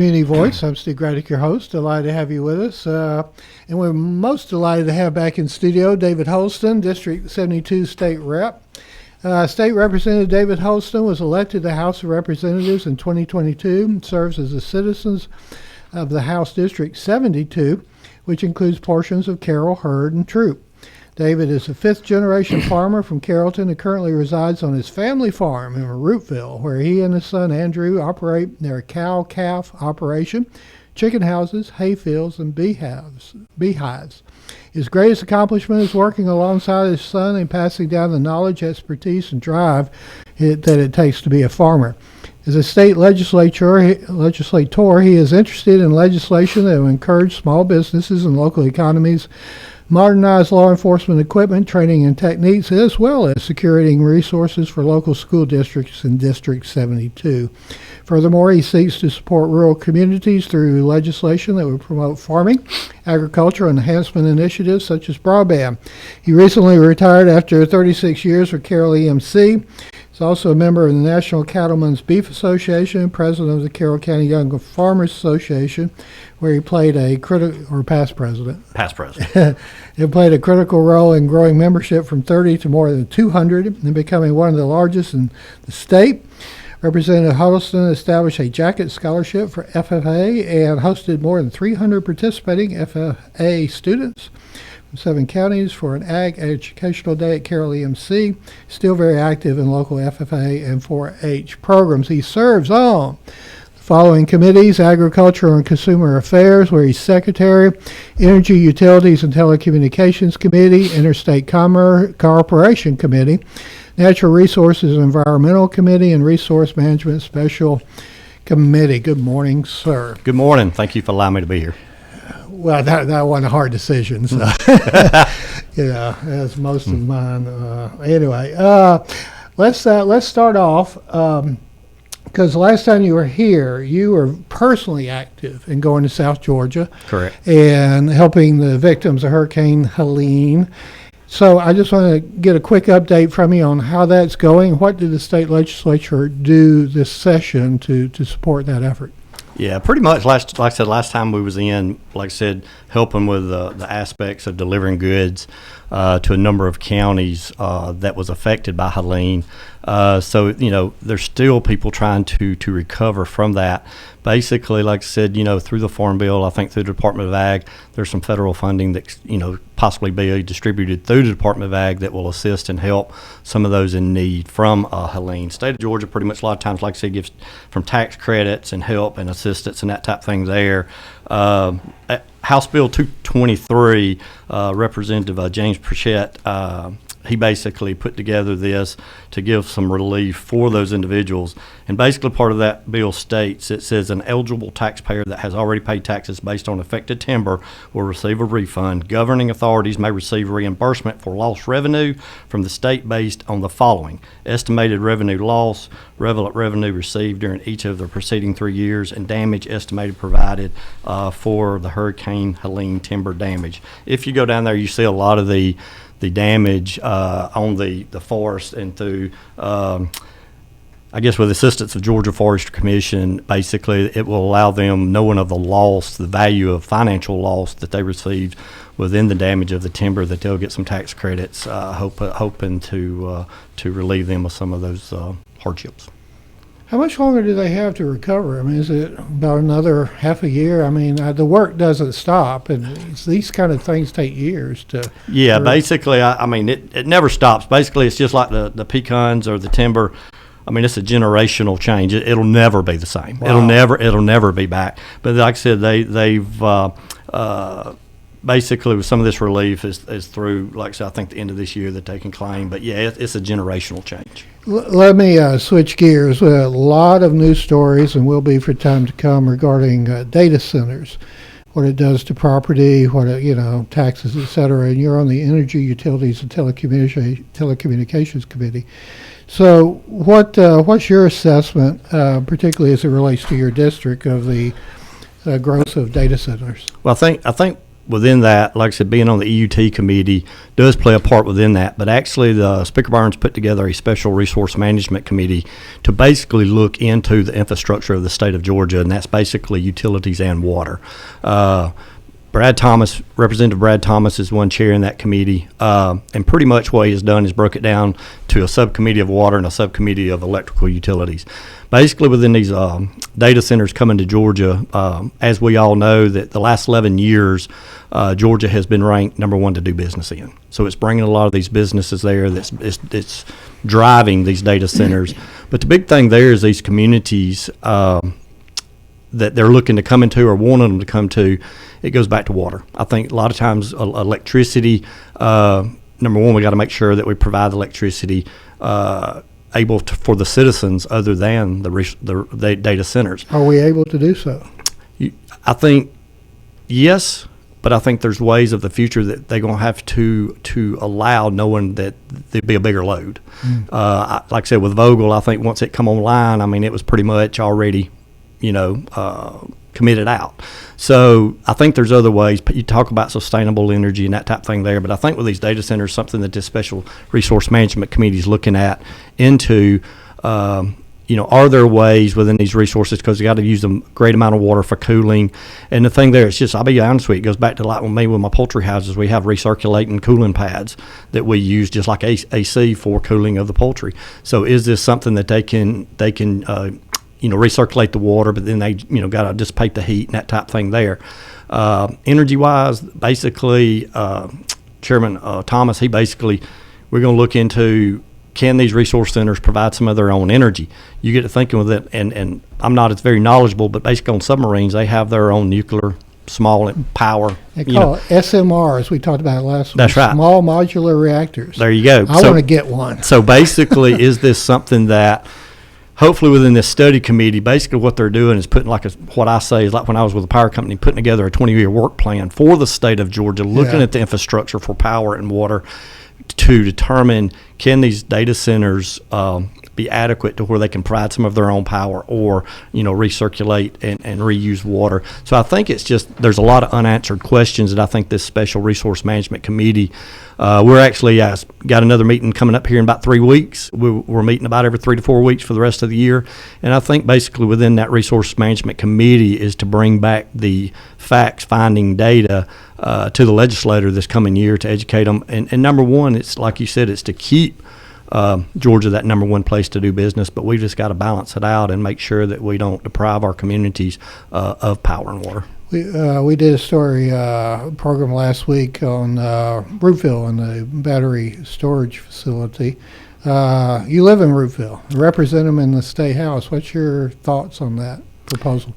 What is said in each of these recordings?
Community Voice. I'm Steve Gradick, your host. Delighted to have you with us. And we're most delighted to have back in studio David Huddleston, District 72 State Rep. State Representative David Huddleston was elected to the House of Representatives in 2022 and serves as a citizen of the House District 72, which includes portions of Carroll, Hurd, and Troop. David is a fifth-generation farmer from Carrollton and currently resides on his family farm in Rootville, where he and his son Andrew operate their cow-calf operation, chicken houses, hay fields, and beehives. His greatest accomplishment is working alongside his son and passing down the knowledge, expertise, and drive that it takes to be a farmer. As a state legislator, he is interested in legislation that will encourage small businesses and local economies, modernize law enforcement equipment, training, and techniques, as well as securing resources for local school districts in District 72. Furthermore, he seeks to support rural communities through legislation that would promote farming, agriculture, and enhancement initiatives such as broadband. He recently retired after 36 years with Carroll EMC. He's also a member of the National Cattlemen's Beef Association and president of the Carroll County Young Farmers Association, where he played a past president. He played a critical role in growing membership from 30 to more than 200 and becoming one of the largest in the state. Representative Huddleston established a jacket scholarship for FFA and hosted more than 300 participating FFA students from 7 counties for an Ag Educational Day at Carroll EMC. Still very active in local FFA and 4-H programs. He serves on the following committees: Agriculture and Consumer Affairs, where he's Secretary; Energy, Utilities, and Telecommunications Committee; Interstate Cooperation Committee; Natural Resources and Environmental Committee; and Resource Management Special Committee. Good morning, sir. Good morning. Thank you for allowing me to be here. Well, that wasn't a hard decision, so as most of mine. Anyway, let's start off because last time you were here, you were personally active in going to South Georgia, correct, and helping the victims of Hurricane Helene. So I just want to get a quick update from you on how that's going. What did the state legislature do this session to support that effort? Yeah, pretty much. Like I said, last time we was in, like I said, helping with the aspects of delivering goods to a number of counties that was affected by Helene. So, there's still people trying to recover from that. Basically, like I said, through the Farm Bill, I think through the Department of Ag, there's some federal funding that, possibly be distributed through the Department of Ag that will assist and help some of those in need from Helene. State of Georgia pretty much a lot of times, like I said, gives from tax credits and help and assistance and that type of thing there. House Bill 223, Representative James Pritchett, he basically put together this to give some relief for those individuals. And basically part of that bill states, it says an eligible taxpayer that has already paid taxes based on affected timber will receive a refund. Governing authorities may receive reimbursement for lost revenue from the state based on the following: estimated revenue loss, relevant revenue received during each of the preceding 3 years, and damage estimated provided for the Hurricane Helene timber damage. If you go down there, you see a lot of the damage on the forest, and through I guess with assistance of Georgia Forestry Commission, basically it will allow them, knowing of the loss, the value of financial loss that they received within the damage of the timber, that they'll get some tax credits, hoping to relieve them of some of those hardships. How much longer do they have to recover? I mean, is it about another half a year? I mean, the work doesn't stop, and these kind of things take years to. Yeah, basically, I mean, it never stops. Basically, it's just like the pecans or the timber. I mean, it's a generational change. It'll never be the same. Wow. It'll never be back. But like I said, they've basically with some of this relief is through, like I said, I think the end of this year that they can claim. But yeah, it's a generational change. Let me switch gears. A lot of news stories, and will be for time to come, regarding data centers, what it does to property, taxes, et cetera. And you're on the Energy, Utilities, and Telecommunications Committee. So what's your assessment, particularly as it relates to your district, of the growth of data centers? Well, I think within that, like I said, being on the EUT committee does play a part within that. But actually, the Speaker Burns put together a special resource management committee to basically look into the infrastructure of the state of Georgia, and that's basically utilities and water. Brad Thomas, Representative Brad Thomas, is one chair in that committee, and pretty much what he has done is broke it down to a subcommittee of water and a subcommittee of electrical utilities. Basically, within these data centers coming to Georgia, as we all know, that the last 11 years, Georgia has been ranked number one to do business in. So it's bringing a lot of these businesses there. It's driving these data centers. But the big thing there is these communities that they're looking to come into or wanting them to come to. It goes back to water. I think a lot of times electricity, number one, we got to make sure that we provide electricity able to, for the citizens other than the data centers. Are we able to do so? I think yes, but I think there's ways of the future that they're going to have to allow, knowing that there'd be a bigger load. Like I said, with Vogel, I think once it come online, I mean, it was pretty much already, committed out. So I think there's other ways. You talk about sustainable energy and that type of thing there, but I think with these data centers, something that this special resource management committee is looking at into, are there ways within these resources, because you got to use a great amount of water for cooling. And the thing there, it's just, I'll be honest with you, it goes back to like with me with my poultry houses, we have recirculating cooling pads that we use just like AC for cooling of the poultry. So is this something that they can recirculate the water, but then they, got to dissipate the heat and that type of thing there. Energy-wise, basically, Chairman Thomas, we're going to look into, can these resource centers provide some of their own energy? You get to thinking with it, and I'm not as very knowledgeable, but basically on submarines, they have their own nuclear small power. They call it SMRs. We talked about it last week. That's right. Small modular reactors. There you go. I want to get one. So basically, is this something that hopefully within this study committee, basically what they're doing is putting what I say is like when I was with the power company, putting together a 20-year work plan for the state of Georgia, looking at the infrastructure for power and water to determine, can these data centers be adequate to where they can provide some of their own power or, recirculate and reuse water. So I think it's just, there's a lot of unanswered questions that I think this special resource management committee, we're actually got another meeting coming up here in about 3 weeks. We're meeting about every 3 to 4 weeks for the rest of the year. And I think basically within that resource management committee is to bring back the facts, finding data to the legislator this coming year to educate them. And number one, it's like you said, it's to keep Georgia that number one place to do business, but we just got to balance it out and make sure that we don't deprive our communities of power and water. We did a story program last week on Roopville and the battery storage facility. You live in Roopville, represent them in the State House. What's your thoughts on that proposal?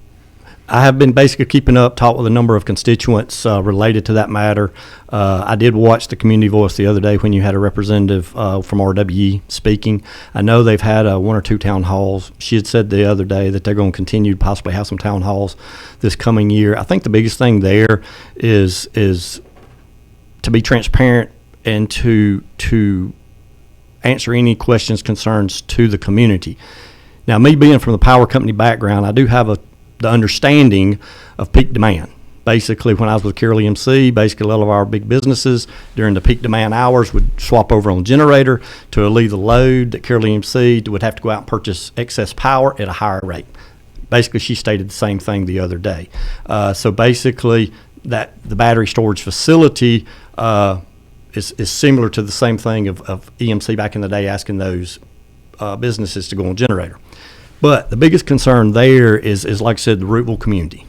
I have been basically keeping up, talked with a number of constituents related to that matter. I did watch the Community Voice the other day when you had a representative from RWE speaking. I know they've had 1 or 2 town halls. She had said the other day that they're going to continue to possibly have some town halls this coming year. I think the biggest thing there is to be transparent and to answer any questions, concerns to the community. Now, me being from the power company background, I do have the understanding of peak demand. Basically, when I was with Carroll EMC, basically a lot of our big businesses during the peak demand hours would swap over on generator to alleviate the load that Carroll EMC would have to go out and purchase excess power at a higher rate. Basically, she stated the same thing the other day. So basically, that the battery storage facility is similar to the same thing of EMC back in the day asking those businesses to go on generator. But the biggest concern there is like I said, the Roopville community.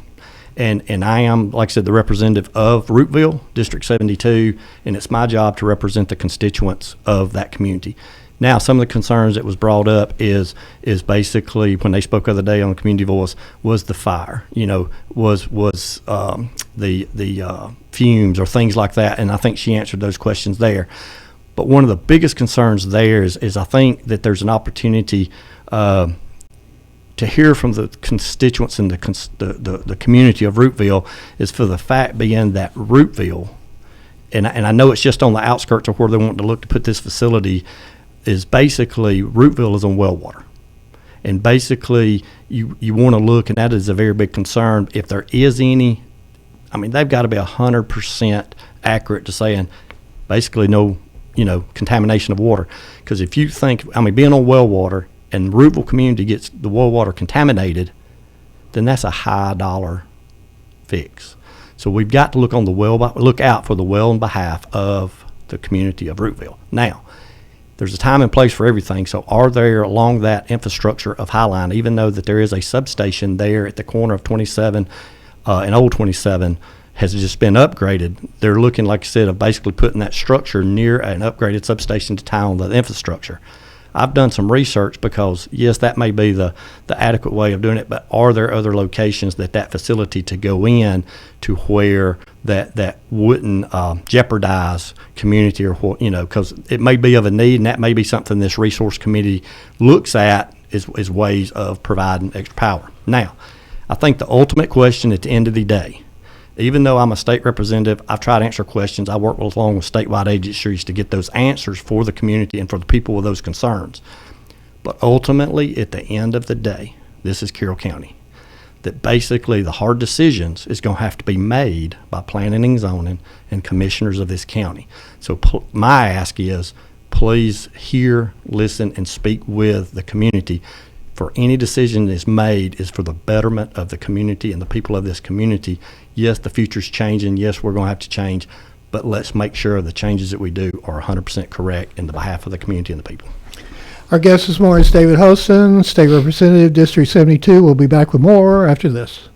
And I am, like I said, the representative of Roopville, District 72, and it's my job to represent the constituents of that community. Now, some of the concerns that was brought up is basically when they spoke the other day on the Community Voice was the fire, was the fumes or things like that, and I think she answered those questions there. But one of the biggest concerns there is I think that there's an opportunity to hear from the constituents in the community of Roopville is for the fact being that Roopville, and I know it's just on the outskirts of where they want to look to put this facility, is basically Roopville is on well water. And basically you want to look, and that is a very big concern, if there is any, I mean, they've got to be 100% accurate to saying basically no, contamination of water. Because if you think, being on well water and Rooteville community gets the well water contaminated, then that's a high dollar fix. So we've got to look out for the well on behalf of the community of Rooteville. Now, there's a time and place for everything. So are there along that infrastructure of Highline, even though that there is a substation there at the corner of 27 and Old 27 has just been upgraded, they're looking, like I said, of basically putting that structure near an upgraded substation to tie on the infrastructure. I've done some research because, yes, that may be the adequate way of doing it, but are there other locations that facility to go in to where that wouldn't jeopardize community or what, because it may be of a need, and that may be something this resource committee looks at is ways of providing extra power. Now, I think the ultimate question at the end of the day, even though I'm a state representative, I've tried to answer questions. I work along with statewide agencies to get those answers for the community and for the people with those concerns. But ultimately, at the end of the day, this is Carroll County, that basically the hard decisions is going to have to be made by planning and zoning and commissioners of this county. So my ask is, please hear, listen, and speak with the community. For any decision that's made is for the betterment of the community and the people of this community. Yes, the future's changing. Yes, we're going to have to change, but let's make sure the changes that we do are 100% correct in the behalf of the community and the people. Our guest this morning is David Huddleston, State Representative, District 72. We'll be back with more after this.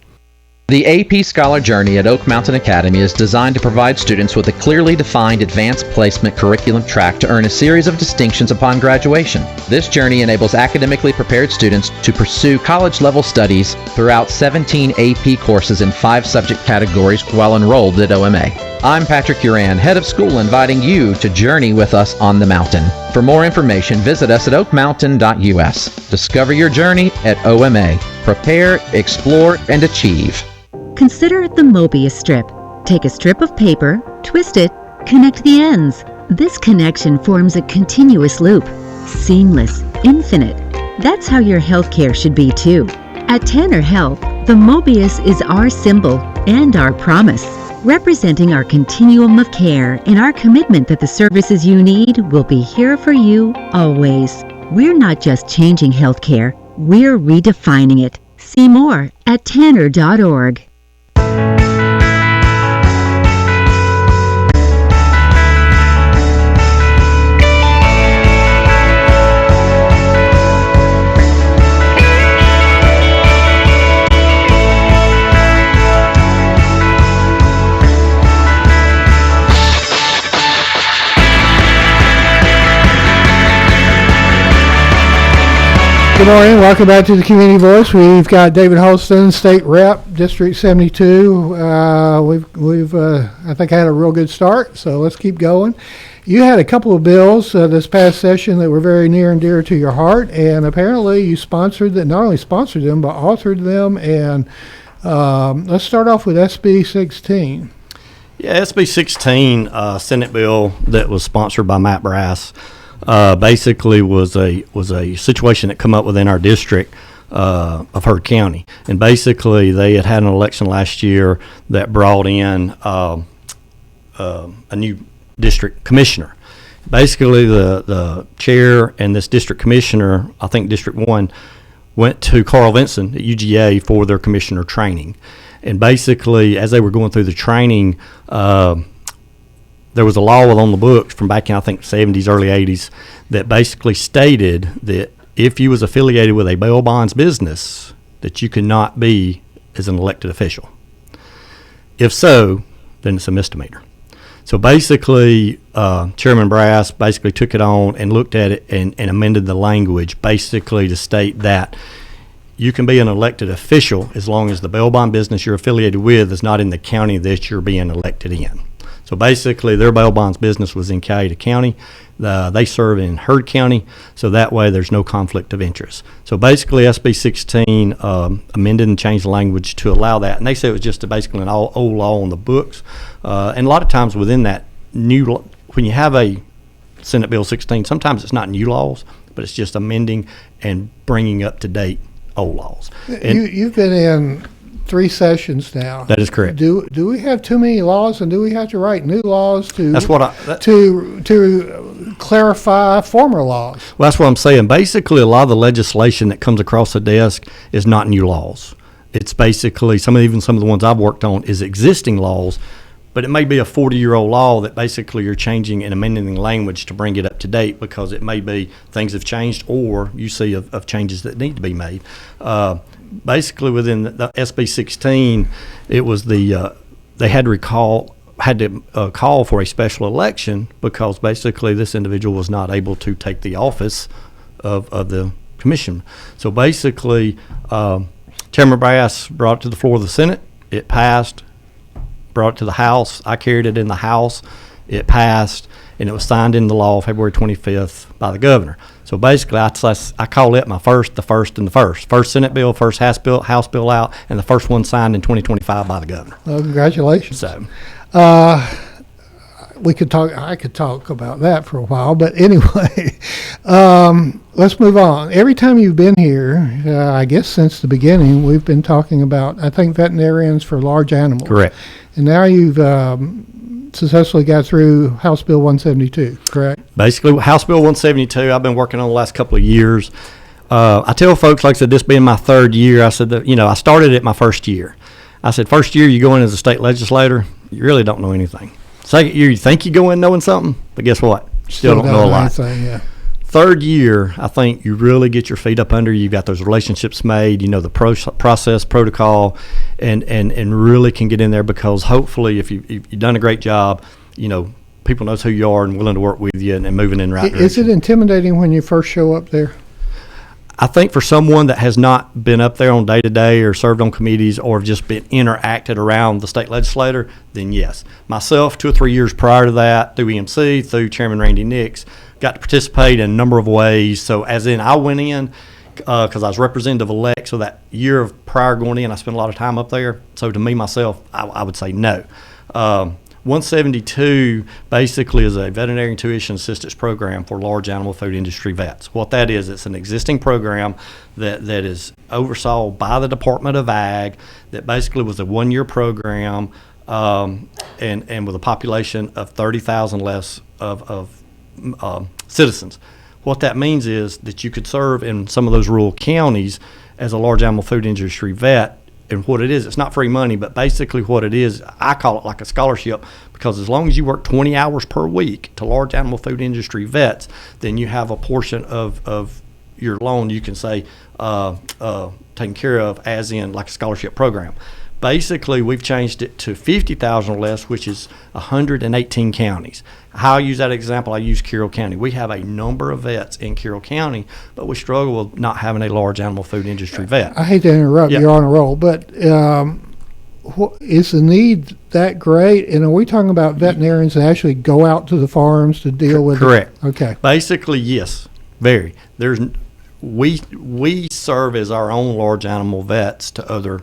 The AP Scholar Journey at Oak Mountain Academy is designed to provide students with a clearly defined advanced placement curriculum track to earn a series of distinctions upon graduation. This journey enables academically prepared students to pursue college-level studies throughout 17 AP courses in 5 subject categories while enrolled at OMA. I'm Patrick Uran, head of school, inviting you to journey with us on the mountain. For more information, visit us at oakmountain.us. Discover your journey at OMA. Prepare, explore, and achieve. Consider the Mobius strip. Take a strip of paper, twist it, connect the ends. This connection forms a continuous loop. Seamless, infinite. That's how your healthcare should be too. At Tanner Health, the Mobius is our symbol and our promise, representing our continuum of care and our commitment that the services you need will be here for you always. We're not just changing healthcare, we're redefining it. See more at tanner.org. Good morning. Welcome back to the Community Voice. We've got David Huddleston, State Rep, District 72. We've I think had a real good start, so let's keep going. You had a couple of bills this past session that were very near and dear to your heart, and apparently you sponsored them, not only sponsored them, but authored them. And let's start off with SB 16. Yeah, SB 16, Senate bill that was sponsored by Matt Brass. Basically was a situation that come up within our district of Heard County, and basically they had an election last year that brought in a new district commissioner. Basically, the chair and this district commissioner, I think District 1, went to Carl Vinson at UGA for their commissioner training, and basically as they were going through the training. There was a law on the books from back in, I think, 70s, early 80s, that basically stated that if you was affiliated with a bail bonds business, that you could not be as an elected official. If so, then it's a misdemeanor. So basically, Chairman Brass basically took it on and looked at it and amended the language basically to state that you can be an elected official as long as the bail bond business you're affiliated with is not in the county that you're being elected in. So basically, their bail bonds business was in Cayuga County. They serve in Heard County, so that way there's no conflict of interest. So basically, SB 16 amended and changed the language to allow that. And they said it was just basically an old law on the books. And a lot of times within that new, when you have a Senate Bill 16, sometimes it's not new laws, but it's just amending and bringing up to date old laws. You've been in 3 sessions now. That is correct. Do we have too many laws, and do we have to write new laws to That's what to clarify former laws? Well, that's what I'm saying. Basically, a lot of the legislation that comes across the desk is not new laws. It's basically even some of the ones I've worked on is existing laws, but it may be a 40-year-old law that basically you're changing and amending the language to bring it up to date because it may be things have changed or you see of changes that need to be made. Basically, within the SB 16, it was they had to call for a special election because basically this individual was not able to take the office of the commission. So basically, Chairman Brass brought it to the floor of the Senate. It passed. Brought it to the House. I carried it in the House. It passed, and it was signed into law February 25th by the governor. So basically, I call it the first Senate bill, first House bill out, and the first one signed in 2025 by the governor. Well, congratulations. So, I could talk about that for a while, but anyway, let's move on. Every time you've been here, I guess since the beginning, we've been talking about, I think, veterinarians for large animals. correct. And now you've successfully got through House Bill 172, correct? Basically, House Bill 172, I've been working on the last couple of years. I tell folks, like I said, this being my third year, I said that, I started it my first year. I said, first year you go in as a state legislator, you really don't know anything. Second year, you think you go in knowing something, but guess what? You still don't know a lot. Anything, yeah. Third year, I think you really get your feet up under you. You've got those relationships made, the process, protocol, and really can get in there because hopefully if you've done a great job, people knows who you are and willing to work with you and moving in the right direction. Is it intimidating when you first show up there? I think for someone that has not been up there on day-to-day or served on committees or just been interacted around the state legislator, then yes. Myself, 2 or 3 years prior to that, through EMC, through Chairman Randy Nix, got to participate in a number of ways. So as in I went in because I was representative-elect, so that year of prior going in, I spent a lot of time up there. So to me, myself, I would say no. 172 basically is a veterinary tuition assistance program for large animal food industry vets. What that is, it's an existing program that is oversaw by the Department of Ag that basically was a 1-year program and with a population of 30,000 less of citizens. What that means is that you could serve in some of those rural counties as a large animal food industry vet. And what it is, it's not free money, but basically what it is, I call it like a scholarship because as long as you work 20 hours per week to large animal food industry vets, then you have a portion of your loan you can say taken care of as in like a scholarship program. Basically, we've changed it to 50,000 or less, which is 118 counties. How I use that example, I use Carroll County. We have a number of vets in Carroll County, but we struggle with not having a large animal food industry vet. I hate to interrupt, Yeah. You're on a roll, but is the need that great? And are we talking about veterinarians that actually go out to the farms to deal with Correct. it? Okay. Basically, yes, very. We serve as our own large animal vets to other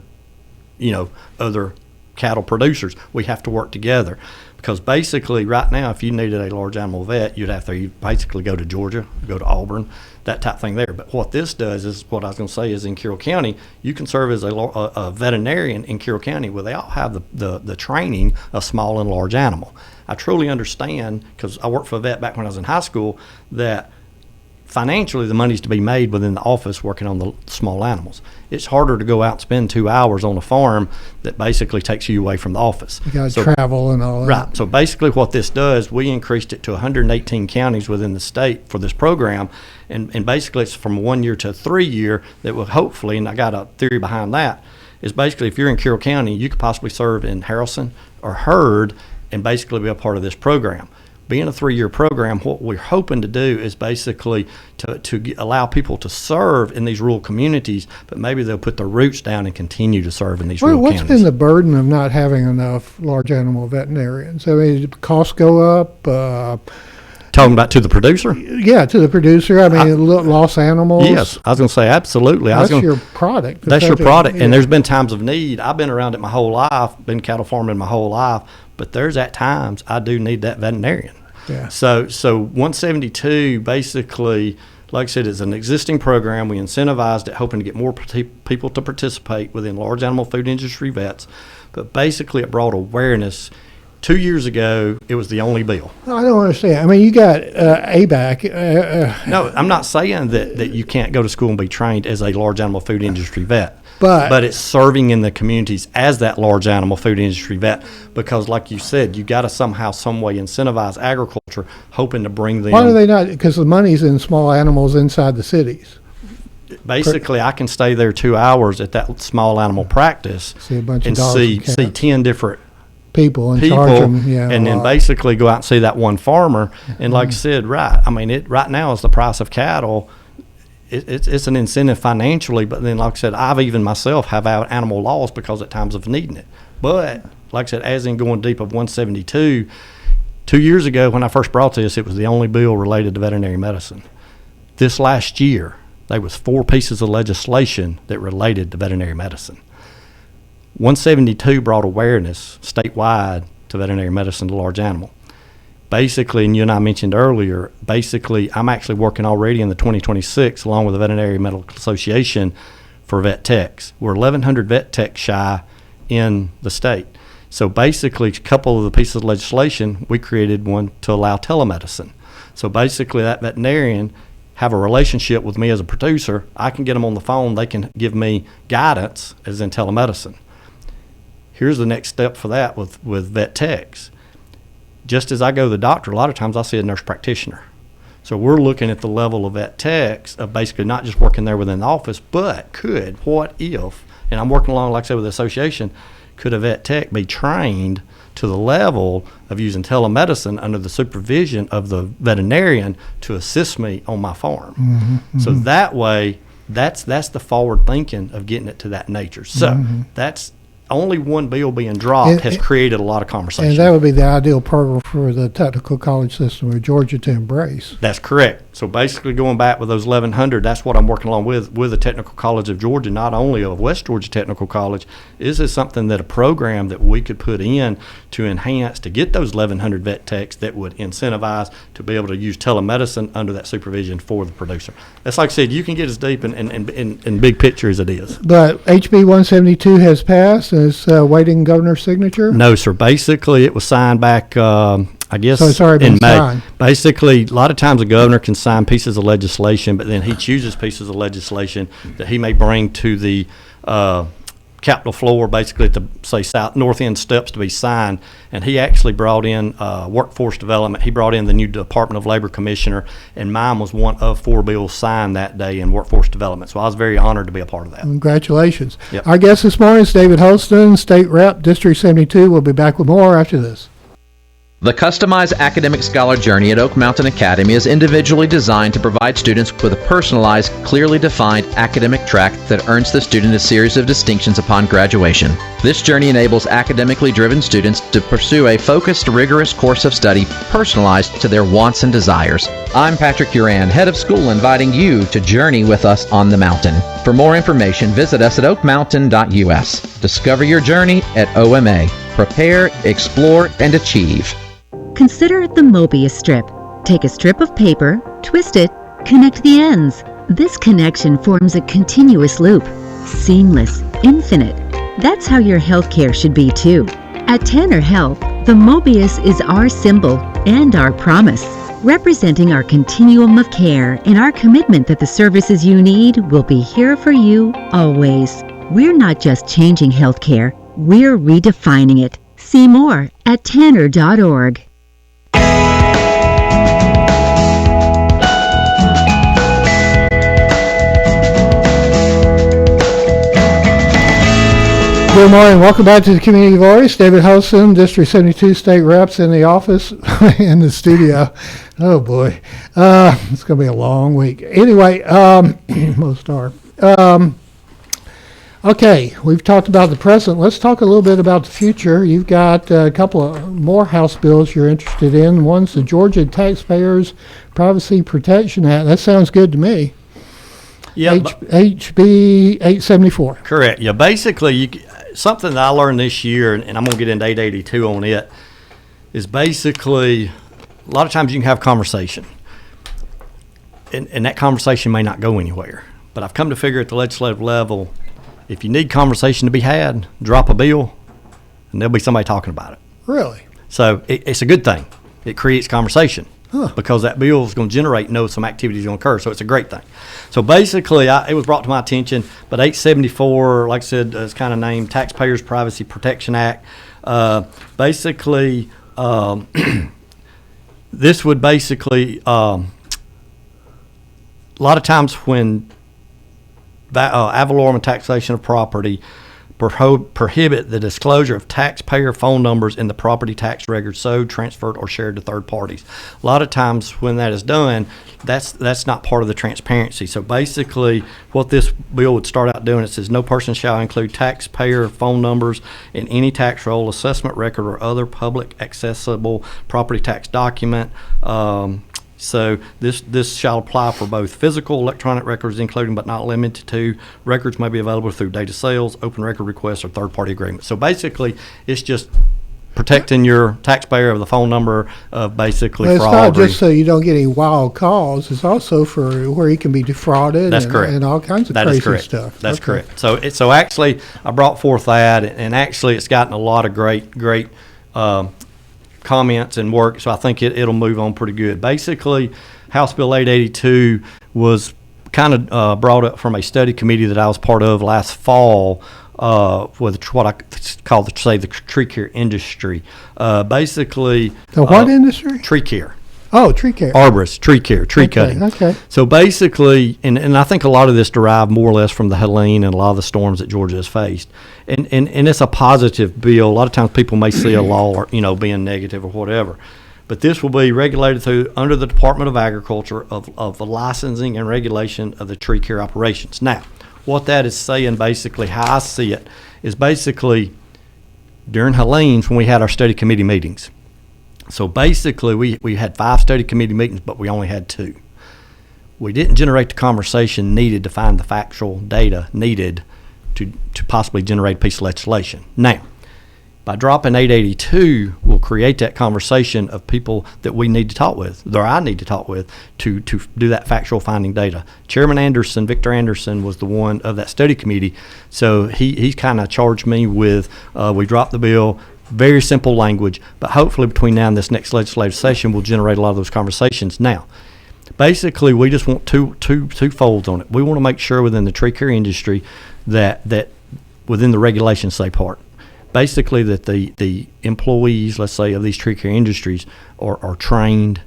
cattle producers. We have to work together because basically right now, if you needed a large animal vet, you'd have to basically go to Georgia, go to Auburn, that type of thing there. But what this does is what I was going to say is in Carroll County, you can serve as a veterinarian in Carroll County where they all have the training of small and large animal. I truly understand because I worked for a vet back when I was in high school that financially the money's to be made within the office working on the small animals. It's harder to go out and spend 2 hours on a farm that basically takes you away from the office. You got to travel and all that. Right. So basically what this does, we increased it to 118 counties within the state for this program. And basically it's from 1 year to 3 year that will hopefully, and I got a theory behind that, is basically if you're in Carroll County, you could possibly serve in Harrison or Hurd and basically be a part of this program. Being a 3-year program, what we're hoping to do is basically to allow people to serve in these rural communities, but maybe they'll put their roots down and continue to serve in these rural What's counties. been the burden of not having enough large animal veterinarians? I mean, did costs go up? Talking about to the producer? Yeah, to the producer. I mean, lost animals. Yes, I was going to say absolutely. That's your product. That's your product, and there's been times of need. I've been around it my whole life, been cattle farming my whole life, but there's at times I do need that veterinarian. Yeah. So 172 basically like I said, it's an existing program. We incentivized it, hoping to get more people to participate within large animal food industry vets. But basically, it brought awareness. 2 years ago, it was the only bill. I don't understand. I mean, you got ABAC. No, I'm not saying that you can't go to school and be trained as a large animal food industry vet. But it's serving in the communities as that large animal food industry vet, because like you said, you got to somehow, some way incentivize agriculture, hoping to bring them. why do they not? Because the money's in small animals inside the cities. Basically, I can stay there 2 hours at that small animal practice See a bunch of and dogs see and cats. 10 different People and people, charge them. Yeah, and a then lot. basically go out and see that one farmer. And like I said, right now is the price of cattle. It's an incentive financially, but then like I said, I've even myself have out animal loss because at times of needing it. But like I said, as in going deep of 172, 2 years ago when I first brought this, it was the only bill related to veterinary medicine. This last year, there was 4 pieces of legislation that related to veterinary medicine. 172 brought awareness statewide to veterinary medicine to large animal. Basically, and you and I mentioned earlier, basically I'm actually working already in the 2026 along with the Veterinary Medical Association for vet techs. We're 1,100 vet techs shy in the state. So basically, a couple of the pieces of legislation, we created one to allow telemedicine. So basically that veterinarian have a relationship with me as a producer. I can get them on the phone. They can give me guidance as in telemedicine. Here's the next step for that with vet techs. Just as I go to the doctor, a lot of times I see a nurse practitioner. So we're looking at the level of vet techs of basically not just working there within the office, but what if, and I'm working along, like I said, with the association, could a vet tech be trained to the level of using telemedicine under the supervision of the veterinarian to assist me on my farm? So that way, that's the forward thinking of getting it to that nature. So that's only one bill being dropped has created a lot of conversation. And that would be the ideal program for the technical college system of Georgia to embrace. That's correct. So basically going back with those 1,100, that's what I'm working along with the Technical College of Georgia, not only of West Georgia Technical College. Is this something that a program that we could put in to enhance, to get those 1,100 vet techs that would incentivize to be able to use telemedicine under that supervision for the producer? That's like I said, you can get as deep in big picture as it is. But HB 172 has passed and is awaiting governor's signature? No, sir. Basically, it was signed back, I guess, So it's already in been May. signed. Basically, a lot of times a governor can sign pieces of legislation, but then he chooses pieces of legislation that he may bring to the Capitol floor, basically at the, say, north end steps to be signed. And he actually brought in workforce development. He brought in the new Department of Labor Commissioner, and mine was one of 4 bills signed that day in workforce development. So I was very honored to be a part of that. Congratulations. Yep. Our guest this morning is David Huddleston, State Rep, District 72. We'll be back with more after this. The customized academic scholar journey at Oak Mountain Academy is individually designed to provide students with a personalized, clearly defined academic track that earns the student a series of distinctions upon graduation. This journey enables academically driven students to pursue a focused, rigorous course of study personalized to their wants and desires. I'm Patrick Uran, head of school, inviting you to journey with us on the mountain. For more information, visit us at oakmountain.us. Discover your journey at OMA. Prepare, explore, and achieve. Consider the Mobius strip. Take a strip of paper, twist it, connect the ends. This connection forms a continuous loop. Seamless, infinite. That's how your healthcare should be too. At Tanner Health, the Mobius is our symbol and our promise, representing our continuum of care and our commitment that the services you need will be here for you always. We're not just changing healthcare, we're redefining it. See more at tanner.org. Good morning. Welcome back to the Community Voice. David Huddleston, District 72 State Reps in the office, in the studio. Oh, boy. It's going to be a long week. Anyway, most are. Okay, we've talked about the present. Let's talk a little bit about the future. You've got a couple of more House bills you're interested in. One's the Georgia Taxpayers Privacy Protection Act. That sounds good to me. Yeah, HB 874. correct. Yeah, basically, something that I learned this year, and I'm going to get into 882 on it, is basically a lot of times you can have conversation. and that conversation may not go anywhere. But I've come to figure at the legislative level, if you need conversation to be had, drop a bill, and there'll be somebody talking about it. Really? So it's a good thing. It creates conversation. Huh. Because that bill is going to generate, some activity is going to occur. So it's a great thing. So basically, it was brought to my attention, but 874, like I said, is kind of named Taxpayers Privacy Protection Act. Basically, this would basically, a lot of times when ad valorem and taxation of property prohibit the disclosure of taxpayer phone numbers in the property tax records sold, transferred, or shared to third parties. A lot of times when that is done, that's not part of the transparency. So basically what this bill would start out doing, it says no person shall include taxpayer phone numbers in any tax roll, assessment record, or other public accessible property tax document. So this shall apply for both physical electronic records, including but not limited to records may be available through data sales, open record requests, or third-party agreements. So basically, it's just protecting your taxpayer of the phone number of basically Well, it's fraud. not just so you don't get any wild calls. It's also for where you can be defrauded. That's correct. And all kinds of That is crazy correct. stuff. That's Okay. correct. So actually, I brought forth that, and actually, it's gotten a lot of great comments and work, so I think it'll move on pretty good. Basically, House Bill 882 was kind of brought up from a study committee that I was part of last fall with what I call the tree care industry. Basically, The what industry? tree care. Oh, tree care. Arborist, tree care, tree Okay, cutting. okay. So basically, and I think a lot of this derived more or less from the Helene and a lot of the storms that Georgia has faced. And it's a positive bill. A lot of times people may see a law or, being negative or whatever. But this will be regulated under the Department of Agriculture of the licensing and regulation of the tree care operations. Now, what that is saying, basically, how I see it, is basically during Helene's when we had our study committee meetings. So basically, we had 5 study committee meetings, but we only had 2. We didn't generate the conversation needed to find the factual data needed to possibly generate a piece of legislation. Now, by dropping 882, we'll create that conversation of people that we need to talk with, or I need to talk with, to do that factual finding data. Chairman Anderson, Victor Anderson, was the one of that study committee, so he's kind of charged me with, we dropped the bill, very simple language, but hopefully between now and this next legislative session, we'll generate a lot of those conversations. Now, basically, we just want two folds on it. We want to make sure within the tree care industry that within the regulation say part, basically that the employees, let's say, of these tree care industries are trained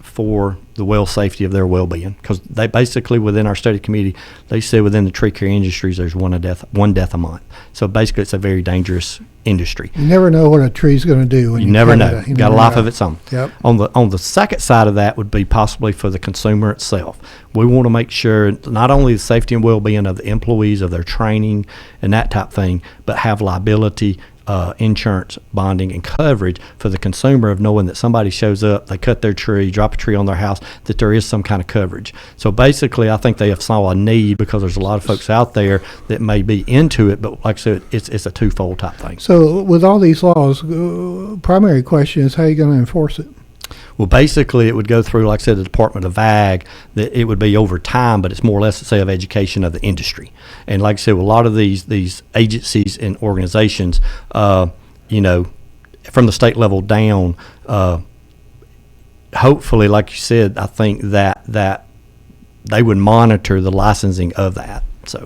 for the safety of their well-being, because they basically within our study committee, they say within the tree care industries there's one death a month. So basically, it's a very dangerous industry. You never know what a tree's going to do. You never know. Got a life of its own. Yep. On the second side of that would be possibly for the consumer itself. We want to make sure not only the safety and well-being of the employees, of their training and that type thing, but have liability, insurance, bonding, and coverage for the consumer of knowing that somebody shows up, they cut their tree, drop a tree on their house, that there is some kind of coverage. So basically, I think they have saw a need because there's a lot of folks out there that may be into it, but like I said, it's a twofold type thing. So with all these laws, primary question is how are you going to enforce it? Well, basically, it would go through, like I said, the Department of Ag. That it would be over time, but it's more or less, say, of education of the industry. And like I said, with a lot of these agencies and organizations, from the state level down, hopefully, like you said, I think that they would monitor the licensing of that. So.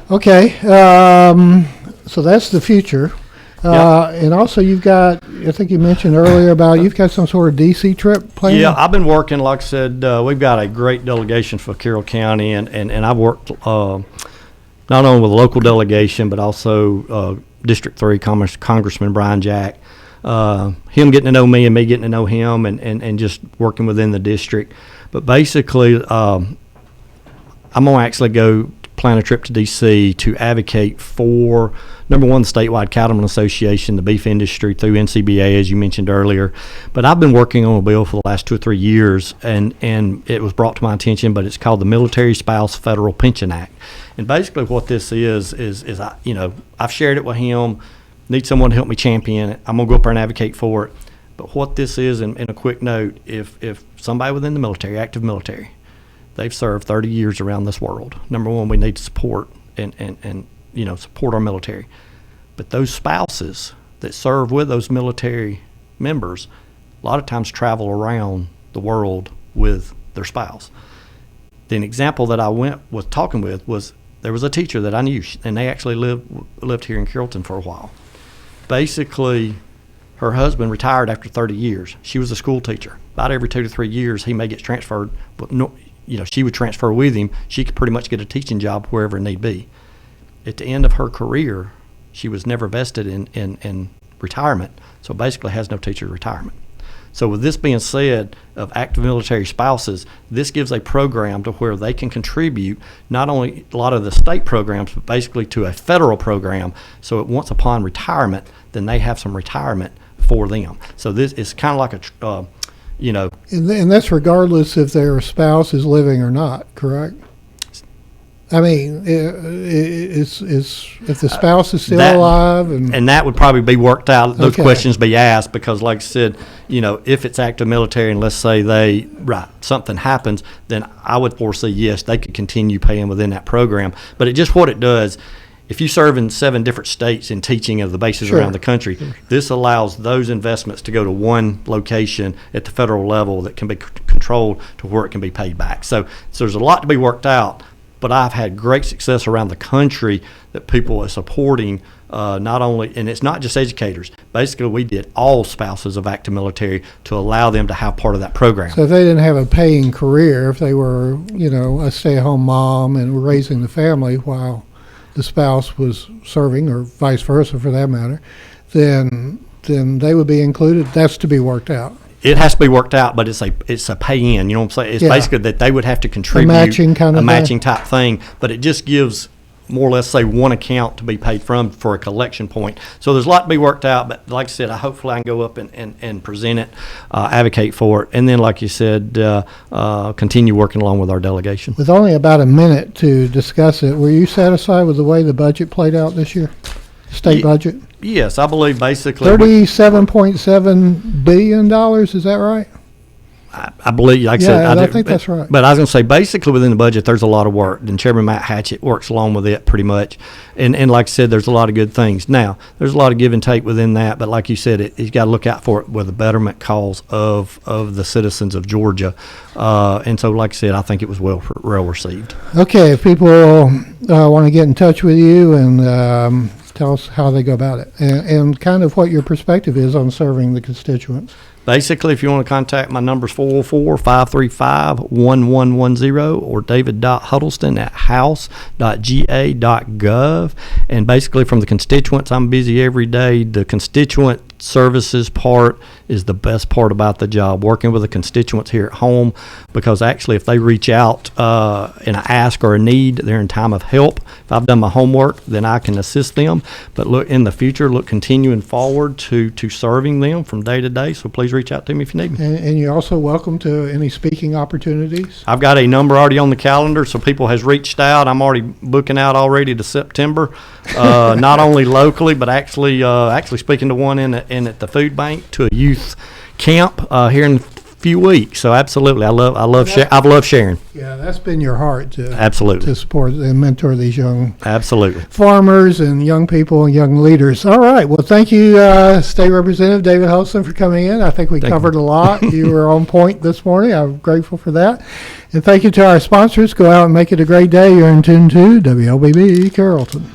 Okay, so that's the future. And also you've got, I think you mentioned earlier about you've got some sort of DC trip planned? Yeah, I've been working, like I said, we've got a great delegation for Carroll County, and I've worked not only with a local delegation, but also District 3 Congressman Brian Jack. Him getting to know me and me getting to know him, and just working within the district. But basically, I'm going to actually go plan a trip to D.C. to advocate for, number one, the statewide cattlemen association, the beef industry through NCBA, as you mentioned earlier. But I've been working on a bill for the last 2 or 3 years, and it was brought to my attention, but it's called the Military Spouse Federal Pension Act. And basically what this is I've shared it with him, need someone to help me champion it. I'm going to go up there and advocate for it. But what this is, in a quick note, if somebody within the military, active military, they've served 30 years around this world. Number one, we need to support and support our military. But those spouses that serve with those military members, a lot of times travel around the world with their spouse. The example that I was talking with was there was a teacher that I knew, and they actually lived here in Carrollton for a while. Basically, her husband retired after 30 years. She was a school teacher. About every 2 to 3 years, he may get transferred, but she would transfer with him. She could pretty much get a teaching job wherever it need be. At the end of her career, she was never vested in retirement, so basically has no teacher retirement. So with this being said, of active military spouses, this gives a program to where they can contribute not only a lot of the state programs, but basically to a federal program. So once upon retirement, then they have some retirement for them. So this is kind of like And that's regardless if their spouse is living or not, correct? I mean, it's if the spouse is still alive, and that would probably be worked out. Those Okay. questions be asked because, like I said, if it's active military and let's say something happens, then I would foresee yes they could continue paying within that program. But what it does, if you serve in 7 different states in teaching of the bases Sure. around the country, this allows those investments to go to one location at the federal level that can be controlled to where it can be paid back. So there's a lot to be worked out. But I've had great success around the country that people are supporting, not only, and it's not just educators. Basically, we did all spouses of active military to allow them to have part of that program. so if they didn't have a paying career, if they were, a stay-at-home mom and were raising the family while the spouse was serving, or vice versa for that matter, then they would be included. That's to be worked out. It has to be worked out, but it's a pay-in. You know what I'm saying? It's Yeah. basically that they would have to contribute matching kind of a thing. matching type thing, but it just gives more or less say one account to be paid from for a collection point. So there's a lot to be worked out, but like I said, hopefully I can go up and present it, advocate for it, and then like you said, continue working along with our delegation. With only about a minute to discuss it, were you satisfied with the way the budget played out this year? State Ye- budget? Yes, I believe basically. $37.7 billion, is that right? I believe, like I said, Yeah, I did- think that's right. But I was going to say, basically within the budget, there's a lot of work, and Chairman Matt Hatchett works along with it pretty much. And like I said, there's a lot of good things. Now, there's a lot of give and take within that, but like you said, he's got to look out for it with the betterment cause of the citizens of Georgia. And so, like I said, I think it was well received. Okay, if people want to get in touch with you and tell us how they go about it, and kind of what your perspective is on serving the constituents. Basically, if you want to contact my numbers 404-535-1110 or david.huddleston@house.ga.gov. And basically from the constituents, I'm busy every day. The constituent services part is the best part about the job, working with the constituents here at home, because actually if they reach out and I ask or a need, they're in time of help. If I've done my homework, then I can assist them. But look, in the future, continuing forward to serving them from day to day. So please reach out to me if you need me. And you're also welcome to any speaking opportunities. I've got a number already on the calendar, so people has reached out. I'm already booking out already to September, not only locally, but actually speaking to one in at the food bank, to a youth camp here in a few weeks. So absolutely, I've loved sharing. Yeah, that's been your heart to Absolutely, support and mentor these young absolutely. farmers and young people and young leaders. All right. Well, thank you, State Representative David Huddleston, for coming in. I think we covered a lot. You were on point this morning. I'm grateful for that. And thank you to our sponsors. Go out and make it a great day. You're in tune to WLBB Carrollton.